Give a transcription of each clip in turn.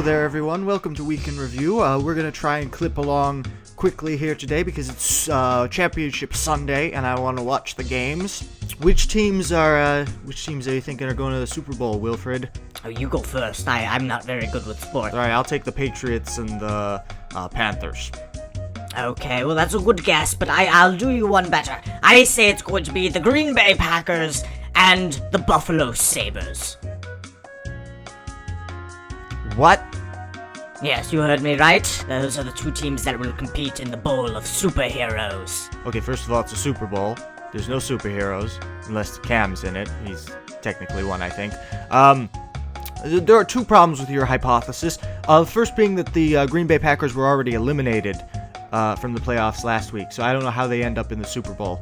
there, everyone. Welcome to Week in Review. We're going to try and clip along quickly here today because it's Championship Sunday and I want to watch the games. Which teams are you thinking are going to the Super Bowl, Wilfred? Oh, you go first. I'm not very good with sports. Alright, I'll take the Patriots and the Panthers. Okay, well that's a good guess, but I'll do you one better. I say it's going to be the Green Bay Packers and the Buffalo Sabres. What? Yes, you heard me right. Those are the two teams that will compete in the Bowl of Superheroes. Okay, first of all, it's a Super Bowl. There's no superheroes, unless Cam's in it. He's technically one, I think. There are two problems with your hypothesis. The first being that the Green Bay Packers were already eliminated from the playoffs last week, so I don't know how they end up in the Super Bowl.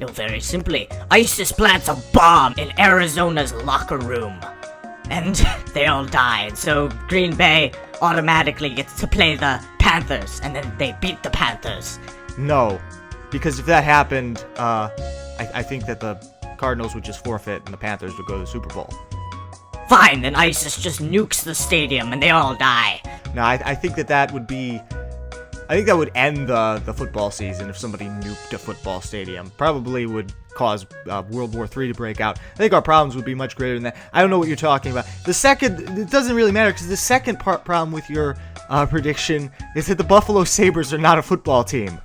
No, very simply, ISIS plants a bomb in Arizona's locker room. And they all died, so Green Bay automatically gets to play the Panthers, and then they beat the Panthers. No, because if that happened, I think that the Cardinals would just forfeit and the Panthers would go to the Super Bowl. Fine, then ISIS just nukes the stadium and they all die. No, I think that would be... I think that would end the football season if somebody nuked a football stadium. Probably would cause World War III to break out. I think our problems would be much greater than that. I don't know what you're talking about. The second, it doesn't really matter, because the second problem with your prediction is that the Buffalo Sabres are not a football team.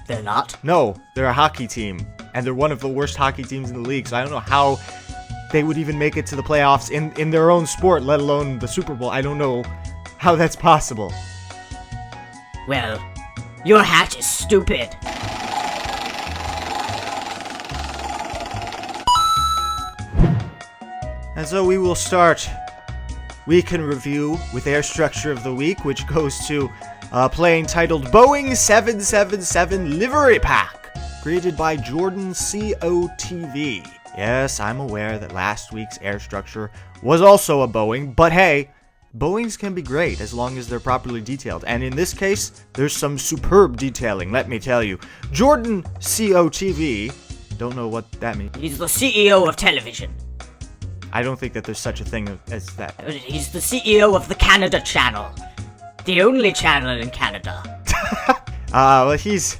They're not? No, they're a hockey team, and they're one of the worst hockey teams in the league, so I don't know how they would even make it to the playoffs in their own sport, let alone the Super Bowl. I don't know how that's possible. Well, your hat is stupid. And so we will start Week in Review with Air Structure of the Week, which goes to a plane titled Boeing 777 Livery Pack, created by Jordan COTV. Yes, I'm aware that last week's Air Structure was also a Boeing, but hey, Boeings can be great as long as they're properly detailed, and in this case, there's some superb detailing, let me tell you. Jordan COTV, don't know what that means. He's the CEO of television. I don't think that there's such a thing as that. He's the CEO of the Canada Channel. The only channel in Canada. Well, he's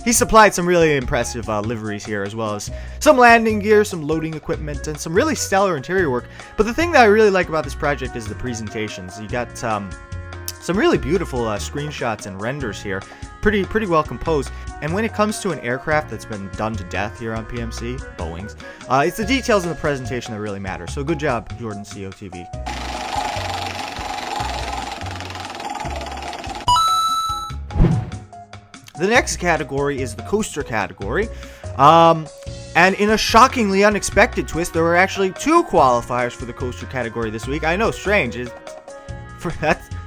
supplied some really impressive liveries here, as well as some landing gear, some loading equipment, and some really stellar interior work. But the thing that I really like about this project is the presentations. You got some really beautiful screenshots and renders here, pretty well composed. And when it comes to an aircraft that's been done to death here on PMC, Boeing's, it's the details in the presentation that really matter. So good job, Jordan COTV. The next category is the coaster category, and in a shockingly unexpected twist, there were actually two qualifiers for the coaster category this week. I know, strange.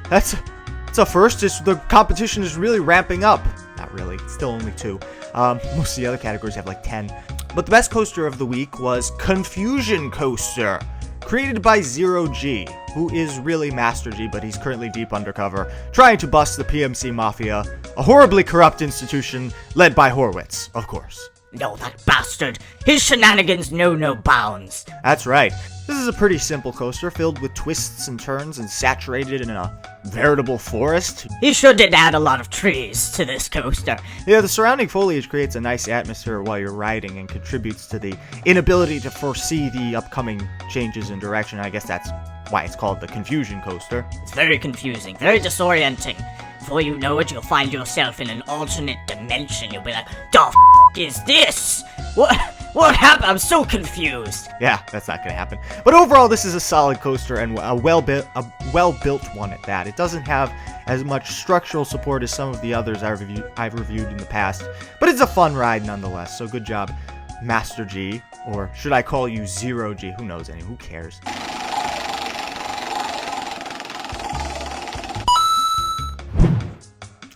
That's a first. The competition is really ramping up. Not really. It's still only two. Most of the other categories have like 10. But the best coaster of the week was Confusion Coaster, created by Zero G, who is really Master G, but he's currently deep undercover, trying to bust the PMC Mafia, a horribly corrupt institution led by Horwitz, of course. No, that bastard. His shenanigans know no bounds. That's right. This is a pretty simple coaster, filled with twists and turns and saturated in a veritable forest. He sure did add a lot of trees to this coaster. Yeah, the surrounding foliage creates a nice atmosphere while you're riding and contributes to the inability to foresee the upcoming changes in direction. I guess that's why it's called the Confusion Coaster. It's very confusing, very disorienting. Before you know it, you'll find yourself in an alternate dimension. You'll be like, the f*** is this? What happened? I'm so confused. Yeah, that's not gonna happen. But overall, this is a solid coaster and a well-built one at that. It doesn't have as much structural support as some of the others I've reviewed in the past, but it's a fun ride nonetheless. So good job, Master G, or should I call you Zero G? Who knows? Who cares?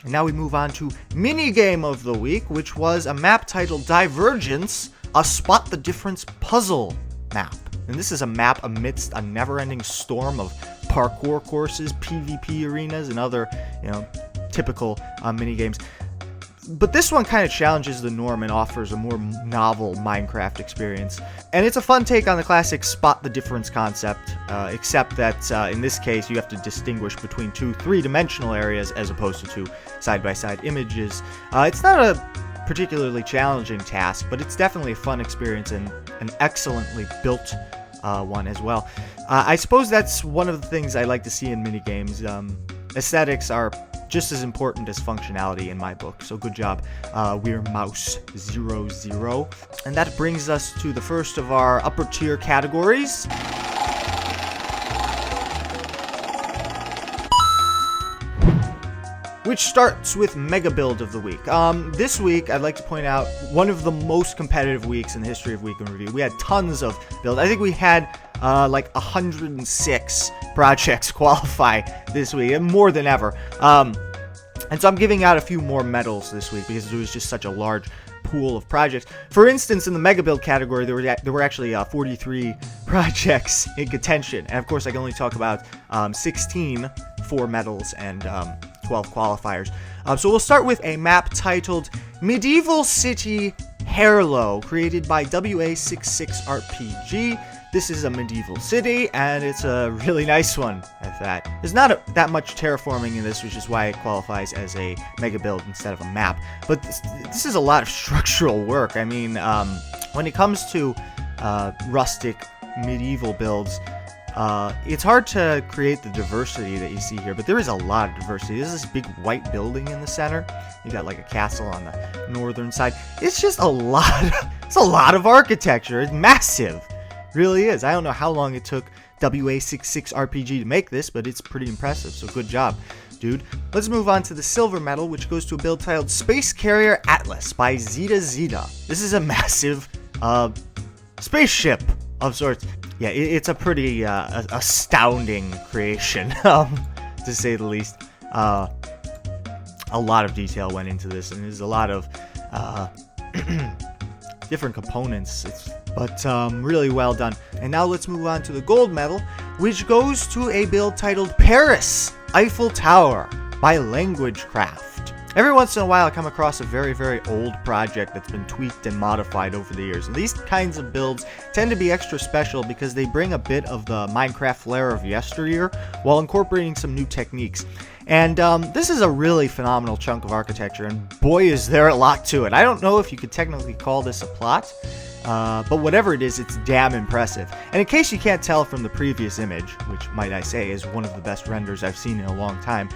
And now we move on to Minigame of the Week, which was a map titled Divergence, a Spot the Difference puzzle map. And this is a map amidst a never-ending storm of parkour courses, PvP arenas, and other, typical minigames. But this one kind of challenges the norm and offers a more novel Minecraft experience. And it's a fun take on the classic spot the difference concept, except that in this case you have to distinguish between two three-dimensional areas as opposed to two side-by-side images. It's not a particularly challenging task, but it's definitely a fun experience and an excellently built one as well. I suppose that's one of the things I like to see in minigames. Aesthetics are just as important as functionality in my book, so good job, We're Mouse 00. And that brings us to the first of our upper tier categories. Which starts with Mega Build of the Week. This week, I'd like to point out one of the most competitive weeks in the history of Week in Review. We had tons of builds. I think we had like 106 projects qualify this week, and more than ever. And so I'm giving out a few more medals this week because there was just such a large pool of projects. For instance, in the Mega Build category, there were actually 43 projects in contention. And of course, I can only talk about 16 for medals and 12 qualifiers. So we'll start with a map titled Medieval City Herlow, created by WA66RPG. This is a medieval city, and it's a really nice one at that. There's not that much terraforming in this, which is why it qualifies as a mega build instead of a map. But this is a lot of structural work. I mean, when it comes to rustic medieval builds, it's hard to create the diversity that you see here, but there is a lot of diversity. There's this big white building in the center. You got like a castle on the northern side. It's just a lot. It's a lot of architecture. It's massive. Really is. I don't know how long it took WA66RPG to make this, but it's pretty impressive, so good job, dude. Let's move on to the silver medal, which goes to a build titled Space Carrier Atlas by Zeta Zeta. This is a massive spaceship of sorts. Yeah, it's a pretty astounding creation, to say the least. A lot of detail went into this, and there's a lot of different components. But really well done. And now let's move on to the gold medal, which goes to a build titled Paris Eiffel Tower by LanguageCraft. Every once in a while I come across a very, very old project that's been tweaked and modified over the years. And these kinds of builds tend to be extra special because they bring a bit of the Minecraft flair of yesteryear while incorporating some new techniques. And this is a really phenomenal chunk of architecture, and boy is there a lot to it. I don't know if you could technically call this a plot, but whatever it is, it's damn impressive. And in case you can't tell from the previous image, which might I say is one of the best renders I've seen in a long time,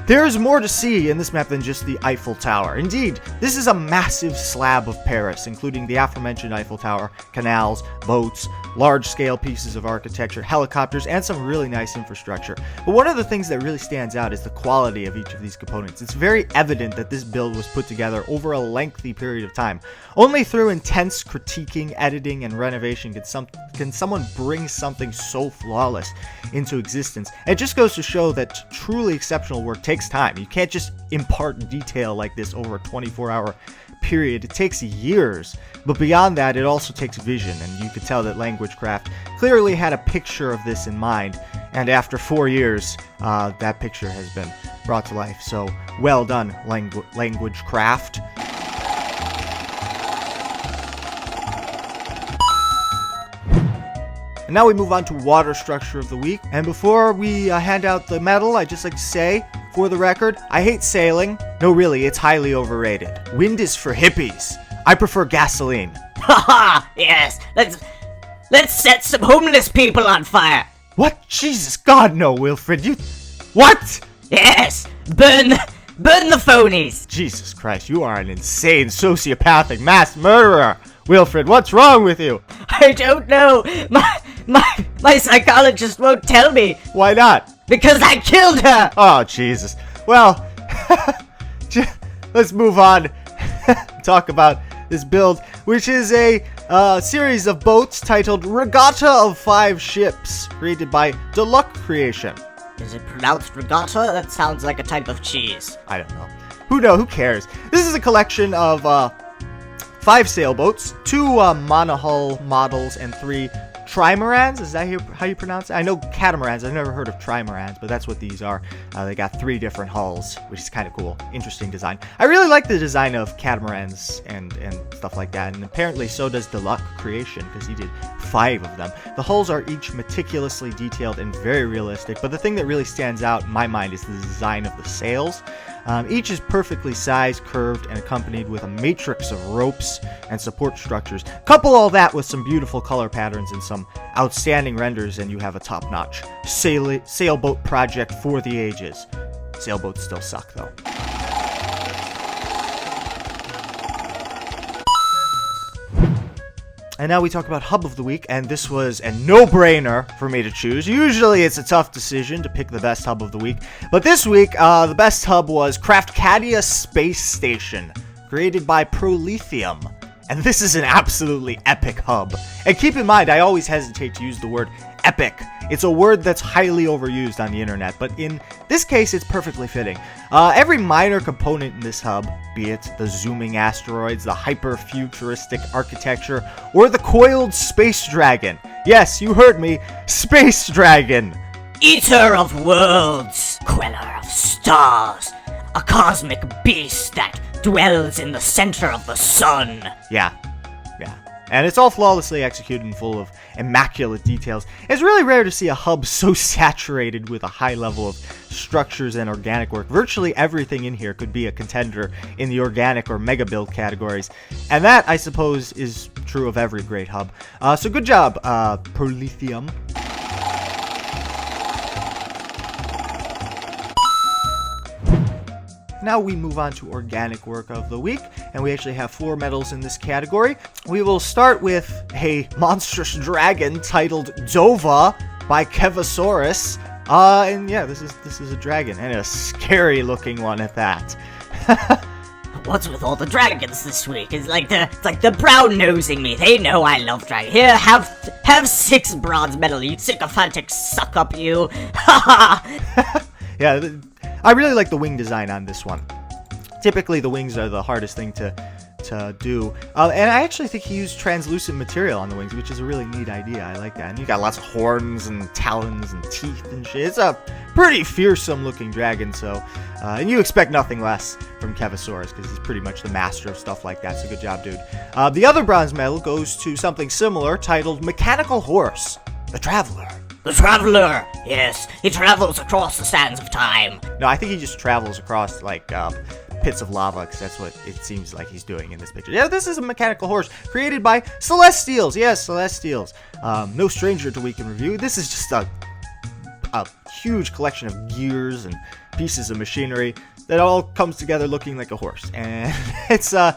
there's more to see in this map than just the Eiffel Tower. Indeed, this is a massive slab of Paris, including the aforementioned Eiffel Tower, canals, boats, large-scale pieces of architecture, helicopters, and some really nice infrastructure. But one of the things that really stands out is the quality of each of these components. It's very evident that this build was put together over a lengthy period of time. Only through intense critiquing, editing, and renovation can someone bring something so flawless into existence. And it just goes to show that truly exceptional work takes time. You can't just impart detail like this over a 24-hour period. It takes years. But beyond that, it also takes vision, and you could tell that LanguageCraft clearly had a picture of this in mind, and after 4 years, that picture has been brought to life. So, well done, LanguageCraft. And now we move on to water structure of the week. And before we hand out the medal, I'd just like to say, for the record, I hate sailing. No, really, it's highly overrated. Wind is for hippies. I prefer gasoline. Haha, yes. Let's set some homeless people on fire. What? Jesus God, no, Wilfred. You... What? Yes. Burn the phonies. Jesus Christ, you are an insane sociopathic mass murderer. Wilfred, what's wrong with you? I don't know. My psychologist won't tell me. Why not? Because I killed her. Oh, Jesus. Well, let's move on. Talk about this build, which is a series of boats titled Regatta of 5 Ships, created by DOVAH Creation. Is it pronounced regatta? That sounds like a type of cheese. I don't know. Who cares? This is a collection of 5 sailboats, 2 monohull models, and 3 trimarans. Is that how you pronounce it? I know catamarans. I've never heard of trimarans, but that's what these are. They got 3 different hulls, which is kind of cool. Interesting design. I really like the design of catamarans and stuff like that, and apparently so does Deluxe Creation, because he did 5 of them. The hulls are each meticulously detailed and very realistic, but the thing that really stands out in my mind is the design of the sails. Each is perfectly sized, curved, and accompanied with a matrix of ropes and support structures. Couple all that with some beautiful color patterns and some outstanding renders, and you have a top-notch sailboat project for the ages. Sailboats still suck, though. And now we talk about Hub of the Week, and this was a no-brainer for me to choose. Usually it's a tough decision to pick the best Hub of the Week, but this week, the best hub was CraftCadia Space Station, created by Prolithium. And this is an absolutely epic hub. And keep in mind, I always hesitate to use the word epic. It's a word that's highly overused on the internet, but in this case, it's perfectly fitting. Every minor component in this hub, be it the zooming asteroids, the hyper-futuristic architecture, or the coiled space dragon. Yes, you heard me, space dragon! Eater of worlds, queller of stars, a cosmic beast that dwells in the center of the sun. Yeah. And it's all flawlessly executed and full of immaculate details. It's really rare to see a hub so saturated with a high level of structures and organic work. Virtually everything in here could be a contender in the organic or mega build categories. And that, I suppose, is true of every great hub. So good job, Prolithium. Now we move on to organic work of the week, and we actually have 4 medals in this category. We will start with a monstrous dragon titled DOVAH by Kevasaurus. And yeah, this is a dragon, and a scary looking one at that. What's with all the dragons this week? It's like the brown nosing me. They know I love dragons. Here, have 6 bronze medal, you sycophantic suck up, you. Yeah, I really like the wing design on this one. Typically, the wings are the hardest thing to do. And I actually think he used translucent material on the wings, which is a really neat idea. I like that. And you got lots of horns and talons and teeth and shit. It's a pretty fearsome looking dragon, so... and you expect nothing less from Kevasaurus, because he's pretty much the master of stuff like that, so good job, dude. The other bronze medal goes to something similar, titled Mechanical Horse, the Traveler. The Traveler! Yes, he travels across the sands of time. No, I think he just travels across, like, pits of lava, because that's what it seems like he's doing in this picture. Yeah, this is a mechanical horse created by Celestials. Yes, Celestials. No stranger to Week in Review. This is just a huge collection of gears and pieces of machinery that all comes together looking like a horse. And it's a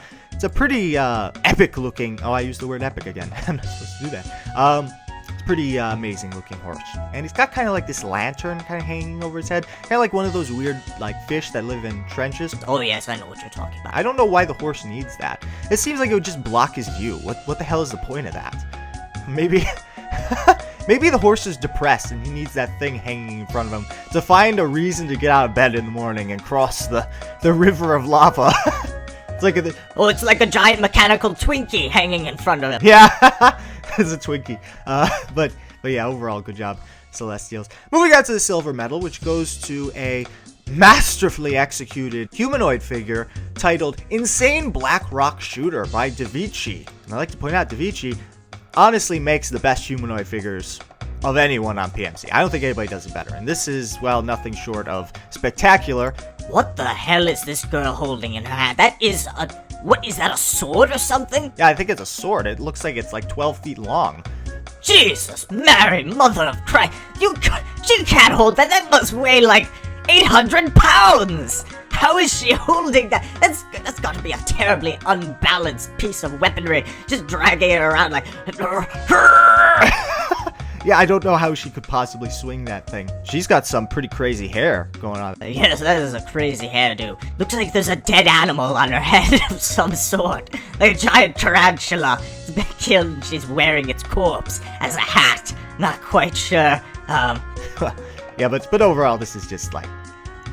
pretty epic looking... Oh, I used the word epic again. I'm not supposed to do that. Pretty amazing looking horse, and he's got kind of like this lantern kind of hanging over his head, kind of like one of those weird like fish that live in trenches. Oh yes, I know what you're talking about. I don't know why the horse needs that. It seems like it would just block his view. What the hell is the point of that? Maybe maybe the horse is depressed and he needs that thing hanging in front of him to find a reason to get out of bed in the morning and cross the river of lava. It's like a giant mechanical Twinkie hanging in front of him. Yeah. It's a Twinkie. But yeah, overall, good job, Celestials. Moving on to the silver medal, which goes to a masterfully executed humanoid figure titled Insane Black Rock Shooter by Davichi. And I like to point out, Davichi honestly makes the best humanoid figures of anyone on PMC. I don't think anybody does it better. And this is, well, nothing short of spectacular. What the hell is this girl holding in her hand? What is that, a sword or something? Yeah, I think it's a sword. It looks like it's like 12 feet long. Jesus, Mary, mother of Christ. She can't hold that. That must weigh like 800 pounds. How is she holding that? That's got to be a terribly unbalanced piece of weaponry. Just dragging it around like... Yeah, I don't know how she could possibly swing that thing. She's got some pretty crazy hair going on. Yes, that is a crazy hairdo. Looks like there's a dead animal on her head of some sort. Like a giant tarantula. It's been killed and she's wearing its corpse as a hat. Not quite sure. Yeah, but overall, this is just like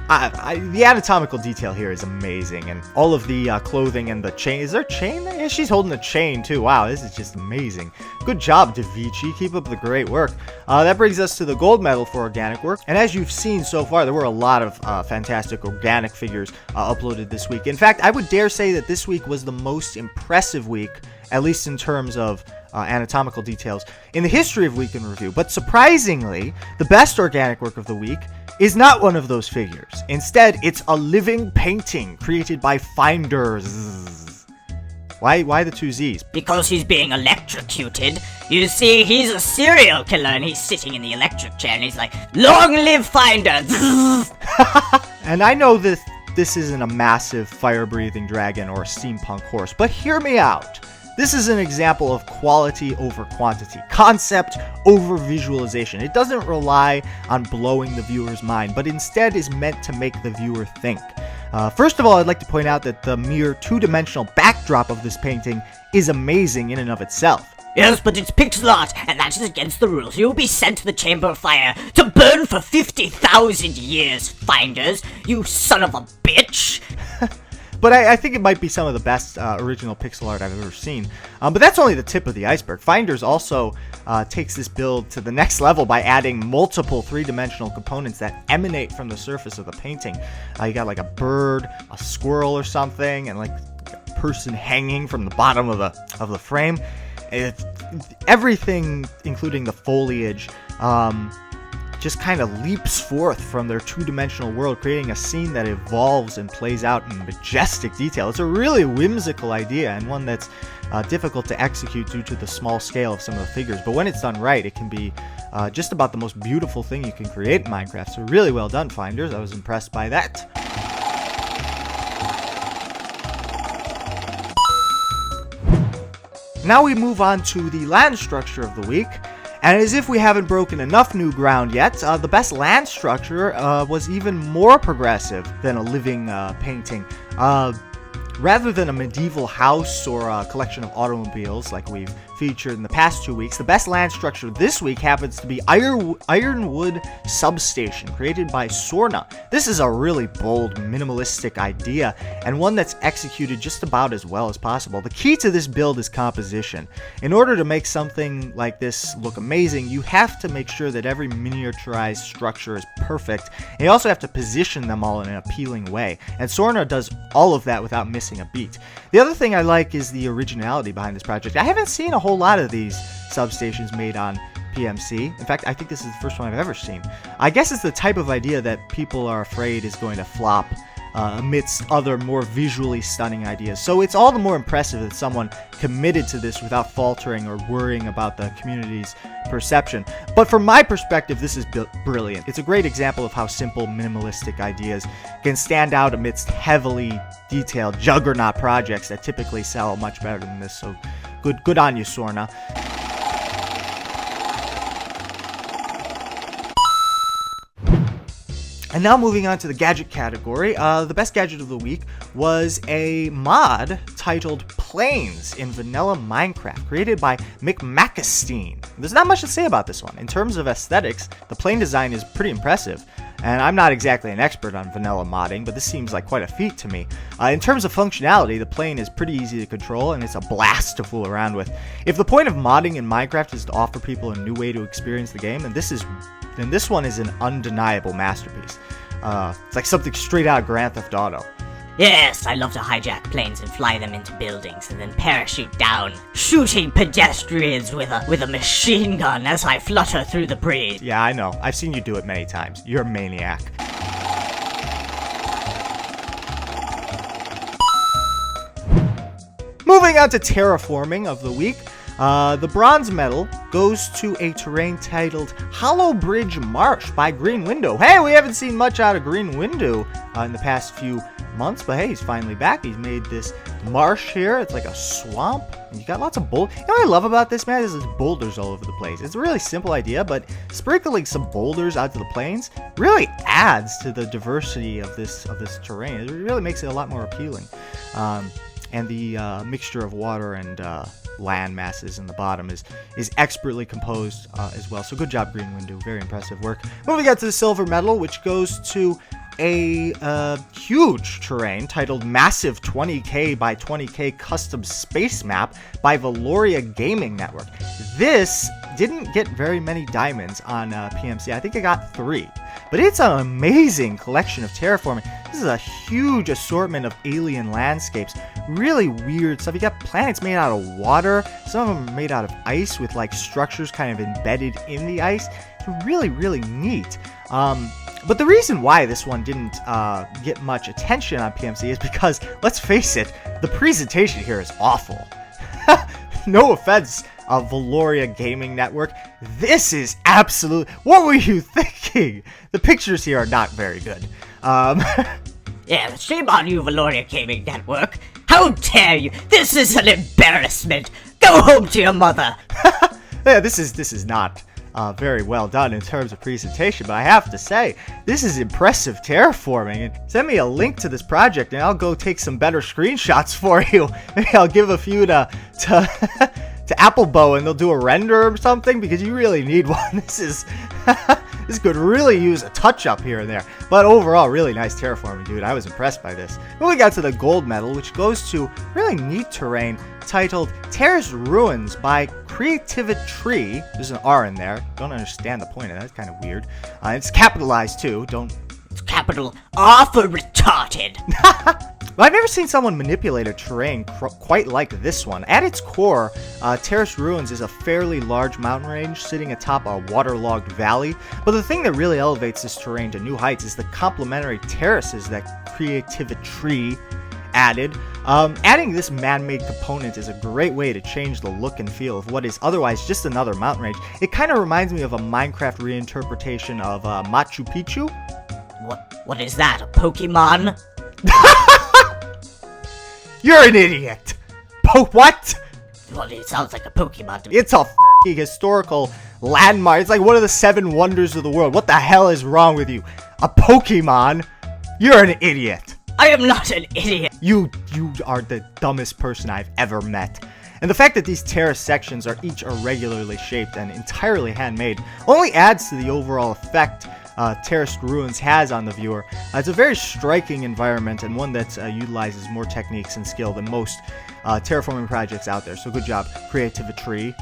The anatomical detail here is amazing, and all of the clothing and the chain. Is there a chain there? Yeah, she's holding a chain too. Wow, this is just amazing. Good job, DOVAH. Keep up the great work. That brings us to the gold medal for organic work. And as you've seen so far, there were a lot of fantastic organic figures uploaded this week. In fact, I would dare say that this week was the most impressive week, at least in terms of anatomical details, in the history of Week in Review. But surprisingly, the best organic work of the week is not one of those figures. Instead, it's a living painting created by Finders. Why the two Z's? Because he's being electrocuted. You see, he's a serial killer and he's sitting in the electric chair and he's like, "Long live Finder!" And I know that this isn't a massive fire-breathing dragon or a steampunk horse, but hear me out. This is an example of quality over quantity, concept over visualization. It doesn't rely on blowing the viewer's mind, but instead is meant to make the viewer think. First of all, I'd like to point out that the mere two-dimensional backdrop of this painting is amazing in and of itself. Yes, but it's pixel art, and that is against the rules. You'll be sent to the Chamber of Fire to burn for 50,000 years, Finders, you son of a bitch! But I think it might be some of the best original pixel art I've ever seen. But that's only the tip of the iceberg. Finders also takes this build to the next level by adding multiple three-dimensional components that emanate from the surface of the painting. You got like a bird, a squirrel or something, and like a person hanging from the bottom of the frame. Everything, including the foliage, just kind of leaps forth from their two-dimensional world, creating a scene that evolves and plays out in majestic detail. It's a really whimsical idea, and one that's difficult to execute due to the small scale of some of the figures. But when it's done right, it can be just about the most beautiful thing you can create in Minecraft. So really well done, Finders. I was impressed by that. Now we move on to the land structure of the week. And as if we haven't broken enough new ground yet, the best land structure was even more progressive than a living painting. Rather than a medieval house or a collection of automobiles like we've featured in the past 2 weeks, the best land structure this week happens to be Ironwood substation, created by Sorna. This is a really bold, minimalistic idea, and one that's executed just about as well as possible. The key to this build is composition. In order to make something like this look amazing, you have to make sure that every miniaturized structure is perfect, and you also have to position them all in an appealing way. And Sorna does all of that without missing a beat. The other thing I like is the originality behind this project. I haven't seen a whole lot of these substations made on PMC. In fact, I think this is the first one I've ever seen. I guess it's the type of idea that people are afraid is going to flop amidst other more visually stunning ideas. So it's all the more impressive that someone committed to this without faltering or worrying about the community's perception. But from my perspective, this is brilliant. It's a great example of how simple, minimalistic ideas can stand out amidst heavily detailed juggernaut projects that typically sell much better than this. So good on you, Sorna. And now moving on to the gadget category, the best gadget of the week was a mod titled Planes in Vanilla Minecraft, created by McMacastine. There's not much to say about this one. In terms of aesthetics, the plane design is pretty impressive, and I'm not exactly an expert on vanilla modding, but this seems like quite a feat to me. In terms of functionality, the plane is pretty easy to control, and it's a blast to fool around with. If the point of modding in Minecraft is to offer people a new way to experience the game, then this one is an undeniable masterpiece. It's like something straight out of Grand Theft Auto. Yes, I love to hijack planes and fly them into buildings and then parachute down, shooting pedestrians with a machine gun as I flutter through the breeze. Yeah, I know. I've seen you do it many times. You're a maniac. Moving on to terraforming of the week. The bronze medal goes to a terrain titled Hollowbridge Marsh by Green Window. Hey, we haven't seen much out of Green Window in the past few months, but hey, he's finally back. He's made this marsh here. It's like a swamp, and you got lots of boulders. You know what I love about this, man, is there's boulders all over the place. It's a really simple idea, but sprinkling some boulders out to the plains really adds to the diversity of this terrain. It really makes it a lot more appealing. And the mixture of water and land masses in the bottom is expertly composed as well. So good job, Green Window. Very impressive work. Moving on to the silver medal, which goes to a huge terrain titled Massive 20K by 20K Custom Space Map by Valoria Gaming Network. This didn't get very many diamonds on PMC. I think it got 3. But it's an amazing collection of terraforming. This is a huge assortment of alien landscapes. Really weird stuff. You got planets made out of water. Some of them are made out of ice with like structures kind of embedded in the ice. It's really, really neat. But the reason why this one didn't get much attention on PMC is because, let's face it, the presentation here is awful. No offense, Valoria Gaming Network. This is absolute... What were you thinking? The pictures here are not very good. Yeah, shame on you, Valoria Gaming Network. How dare you? This is an embarrassment. Go home to your mother. Yeah, this is not very well done in terms of presentation, but I have to say, this is impressive terraforming. And send me a link to this project and I'll go take some better screenshots for you. Maybe I'll give a few to Applebow and they'll do a render or something, because you really need one. This could really use a touch-up here and there. But overall, really nice terraforming, dude. I was impressed by this. Then we got to the gold medal, which goes to really neat terrain titled Terraced Ruins by Creativity. There's an R in there. Don't understand the point of that. It's kind of weird. It's capitalized, too. It's capital R for retarded. Well, I've never seen someone manipulate a terrain quite like this one. At its core, Terraced Ruins is a fairly large mountain range sitting atop a waterlogged valley. But the thing that really elevates this terrain to new heights is the complementary terraces that Creativity added. Adding this man-made component is a great way to change the look and feel of what is otherwise just another mountain range. It kind of reminds me of a Minecraft reinterpretation of Machu Picchu. What is that, a Pokemon? You're an idiot! What? Well, it sounds like a Pokemon to me. It's a f***ing historical landmark. It's like one of the 7 wonders of the world. What the hell is wrong with you? A Pokemon? You're an idiot. I am not an idiot. You are the dumbest person I've ever met. And the fact that these terrace sections are each irregularly shaped and entirely handmade only adds to the overall effect Terraced Ruins has on the viewer. It's a very striking environment and one that utilizes more techniques and skill than most terraforming projects out there. So good job, Creativity.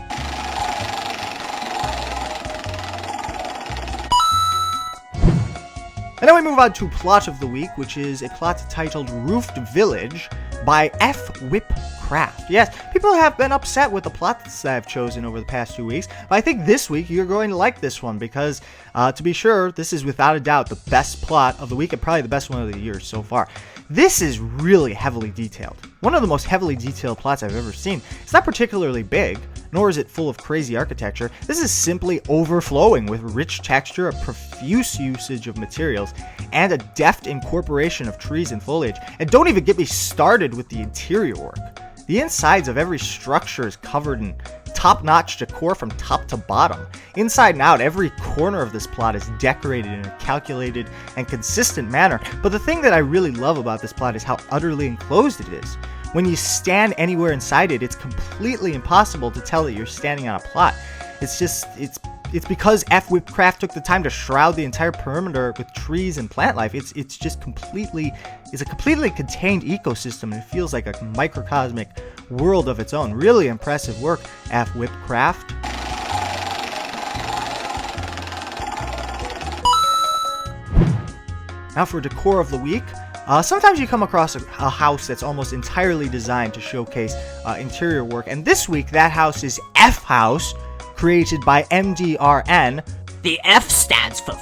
And then we move on to Plot of the Week, which is a plot titled Roofed Village by F. Whip Craft. Yes, people have been upset with the plots that I've chosen over the past 2 weeks, but I think this week you're going to like this one because, to be sure, this is without a doubt the best plot of the week and probably the best one of the year so far. This is really heavily detailed. One of the most heavily detailed plots I've ever seen. It's not particularly big, nor is it full of crazy architecture. This is simply overflowing with rich texture, a profuse usage of materials, and a deft incorporation of trees and foliage. And don't even get me started with the interior work. The insides of every structure is covered in top-notch decor from top to bottom. Inside and out, every corner of this plot is decorated in a calculated and consistent manner. But the thing that I really love about this plot is how utterly enclosed it is. When you stand anywhere inside it, it's completely impossible to tell that you're standing on a plot. It's because F. Whip Craft took the time to shroud the entire perimeter with trees and plant life. It's a completely contained ecosystem, and it feels like a microcosmic world of its own. Really impressive work, F. Whip Craft. Now for Decor of the Week. Sometimes you come across a house that's almost entirely designed to showcase interior work, and this week that house is F House, created by MDRN. The F stands for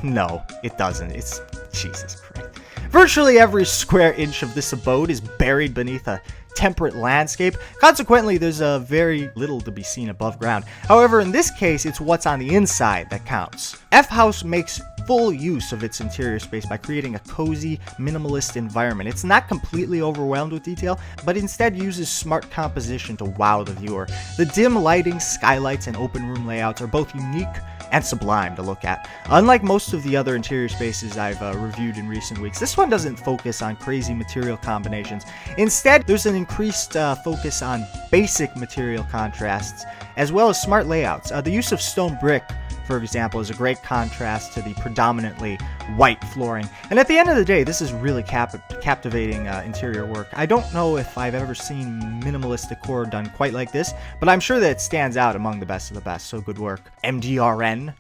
No, it doesn't. It's Jesus Christ. Virtually every square inch of this abode is buried beneath a temperate landscape. Consequently, there's very little to be seen above ground. However, in this case, it's what's on the inside that counts. F House makes full use of its interior space by creating a cozy, minimalist environment. It's not completely overwhelmed with detail, but instead uses smart composition to wow the viewer. The dim lighting, skylights, and open room layouts are both unique and sublime to look at. Unlike most of the other interior spaces I've reviewed in recent weeks, this one doesn't focus on crazy material combinations. Instead, there's an increased focus on basic material contrasts, as well as smart layouts. The use of stone brick for example, is a great contrast to the predominantly white flooring. And at the end of the day, this is really captivating interior work. I don't know if I've ever seen minimalist decor done quite like this, but I'm sure that it stands out among the best of the best, so good work. MDRN.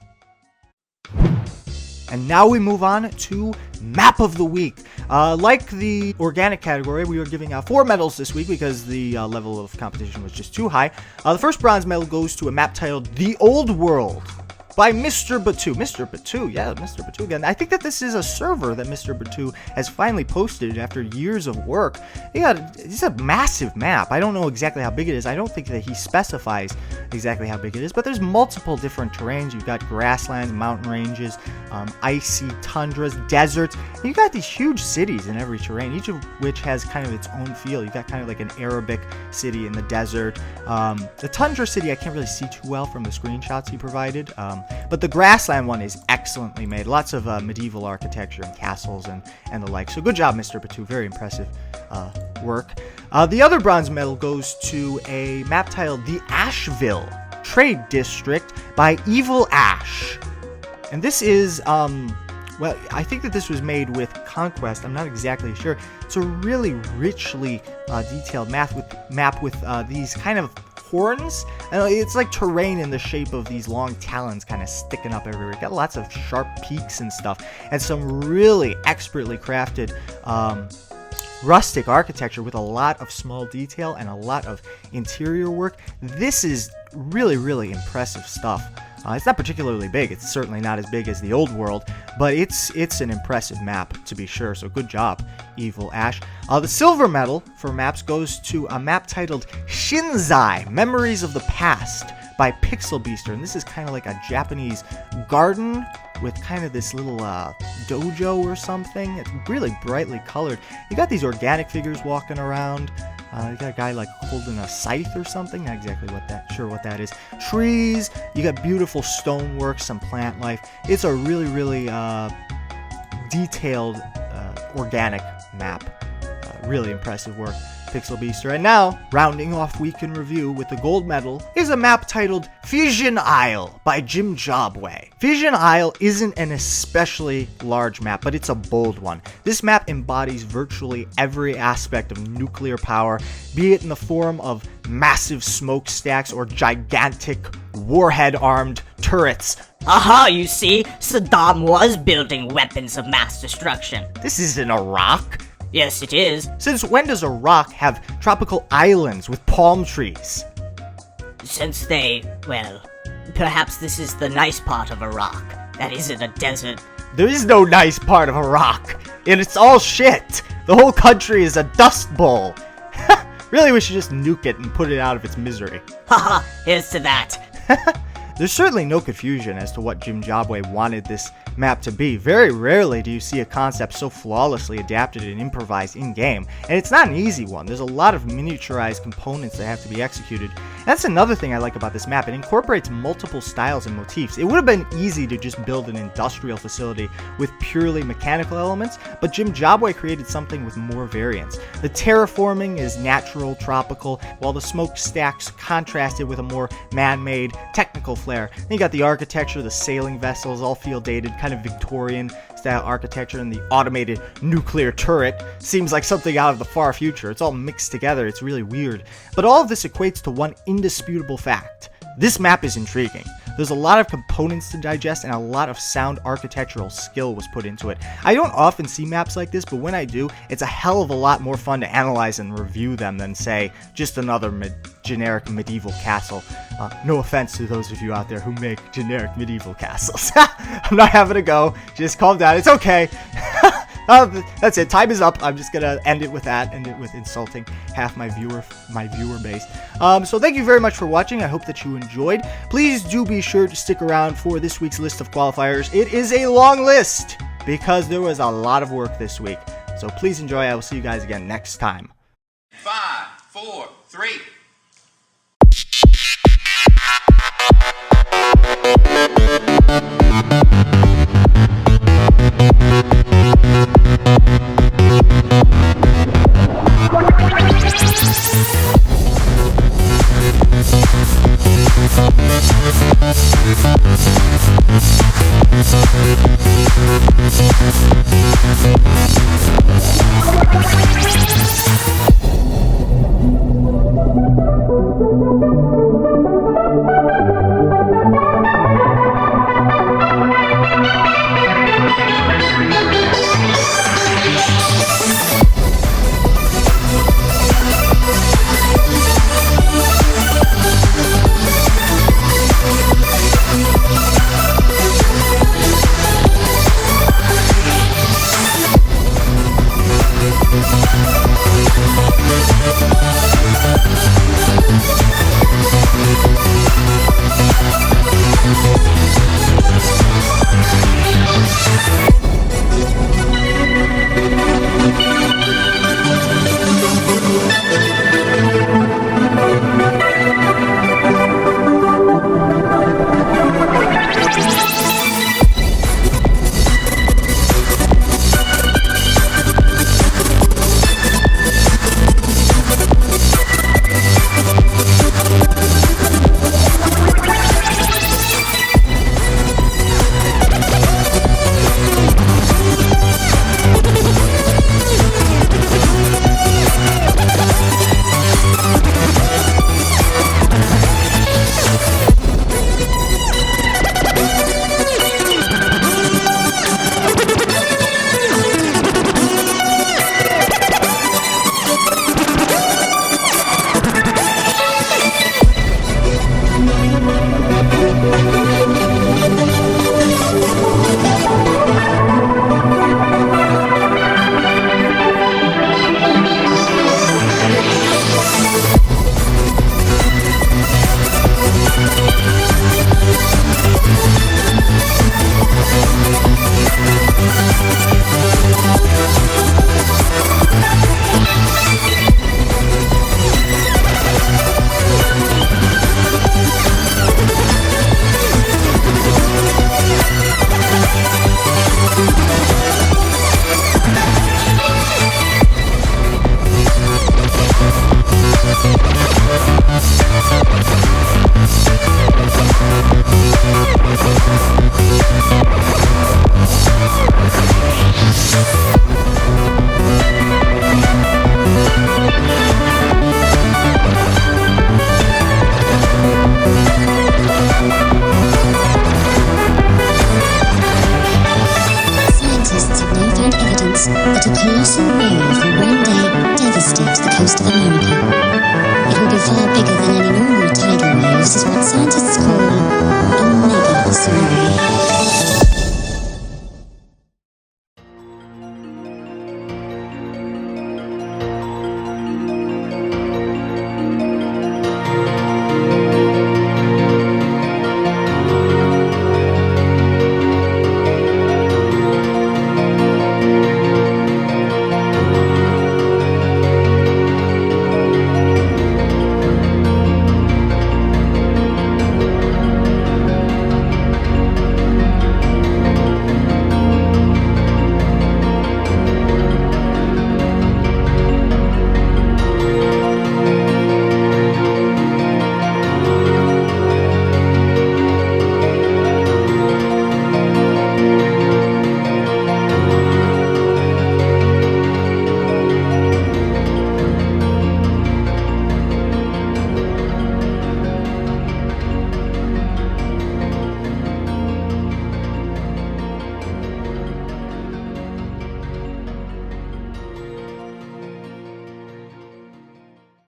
And now we move on to Map of the Week. Like the organic category, we are giving out 4 medals this week because the level of competition was just too high. The first bronze medal goes to a map titled The Old World by Mr. Batu. Mr. Batu, yeah, Mr. Batu again. I think that this is a server that Mr. Batu has finally posted after years of work. It's a massive map. I don't know exactly how big it is. I don't think that he specifies exactly how big it is, but there's multiple different terrains. You've got grasslands, mountain ranges, icy tundras, deserts. And you've got these huge cities in every terrain, each of which has kind of its own feel. You've got kind of like an Arabic city in the desert. The tundra city I can't really see too well from the screenshots he provided. But the grassland one is excellently made. Lots of medieval architecture and castles and the like. So good job, Mr. Batu. Very impressive work. The other bronze medal goes to a map titled The Ashvil Trade District by Evil Ash. And this is, well, I think that this was made with Conquest. I'm not exactly sure. It's a really richly detailed map with these kind of horns, and it's like terrain in the shape of these long talons kind of sticking up everywhere. Got lots of sharp peaks and stuff, and some really expertly crafted rustic architecture with a lot of small detail and a lot of interior work. This is really, really impressive stuff. It's not particularly big. It's certainly not as big as the Old World, but it's an impressive map to be sure. So good job, Evil Ash. The silver medal for maps goes to a map titled Shinzai, Memories of the Past by Pixel Beaster. And this is kind of like a Japanese garden with kind of this little dojo or something. It's really brightly colored. You got these organic figures walking around. You got a guy like holding a scythe or something. Not exactly what that is. Trees. You got beautiful stonework, some plant life. It's a really, really detailed organic map. Really impressive work, Pixel Beaster. And now, rounding off Week in Review with the gold medal, is a map titled Fission Isle by Jim Jobway. Fission Isle isn't an especially large map, but it's a bold one. This map embodies virtually every aspect of nuclear power, be it in the form of massive smokestacks or gigantic warhead-armed turrets. Aha, you see, Saddam was building weapons of mass destruction. This isn't Iraq. Yes, it is. Since when does Iraq have tropical islands with palm trees? Since well, perhaps this is the nice part of Iraq. That isn't a desert. There is no nice part of Iraq, and it's all shit. The whole country is a dust bowl. Really, we should just nuke it and put it out of its misery. Haha, here's to that. There's certainly no confusion as to what Jim Jobway wanted this map to be. Very rarely do you see a concept so flawlessly adapted and improvised in-game, and it's not an easy one. There's a lot of miniaturized components that have to be executed. That's another thing I like about this map. It incorporates multiple styles and motifs. It would have been easy to just build an industrial facility with purely mechanical elements, but Jim Jobway created something with more variance. The terraforming is natural, tropical, while the smokestacks contrasted with a more man-made, technical flair. Then you got the architecture, the sailing vessels, all feel dated, kind of Victorian style architecture, and the automated nuclear turret seems like something out of the far future. It's all mixed together. It's really weird. But all of this equates to one indisputable fact. This map is intriguing. There's a lot of components to digest and a lot of sound architectural skill was put into it. I don't often see maps like this, but when I do, it's a hell of a lot more fun to analyze and review them than, say, just another generic medieval castle. No offense to those of you out there who make generic medieval castles. I'm not having a go. Just calm down. It's okay. That's it. Time is up. I'm just gonna end it with that. End it with insulting half my viewer base. So thank you very much for watching. I hope that you enjoyed. Please do be sure to stick around for this week's list of qualifiers. It is a long list because there was a lot of work this week. So please enjoy. I will see you guys again next time. 5, 4, 3. that a colossal wave will one day devastate the coast of America. It will be far bigger than any normal tidal wave. This is what scientists call